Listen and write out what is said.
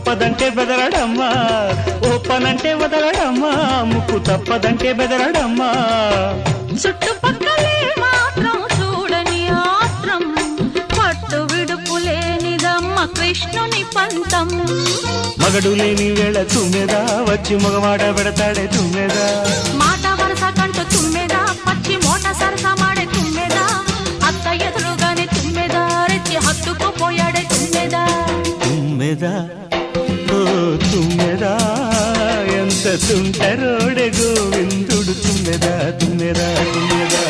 తప్పదంటే బెదరడమ్మా, ఓపనంటే వదలడమ్మా, ముక్కు తప్పదంటే బెదరడమ్మా. చుట్టుపక్కలే మాత్రం చూడని ఆత్రం, పట్టు విడుపు లేనిదమ్మ కృష్ణుని పంతం. మగడు లేని వేళ తుమ్మెదా వచ్చి మగవాడ పెడతాడే తుమ్మెదా, మాట వరస కంటూ తుమ్మెదా పచ్చి మోట సరస మాడే తుమ్మెదా, అత్త ఎదురుగానే తుమ్మెదా రెచ్చి హత్తుకుపోయాడే తుమ్మెదా. తుమ్మెదా ఓ తుమ్మెదా, ఎంత తుంటరోడే గోవిందుడు తుమ్మెదా తుమ్మెదా తుమ్మెదా.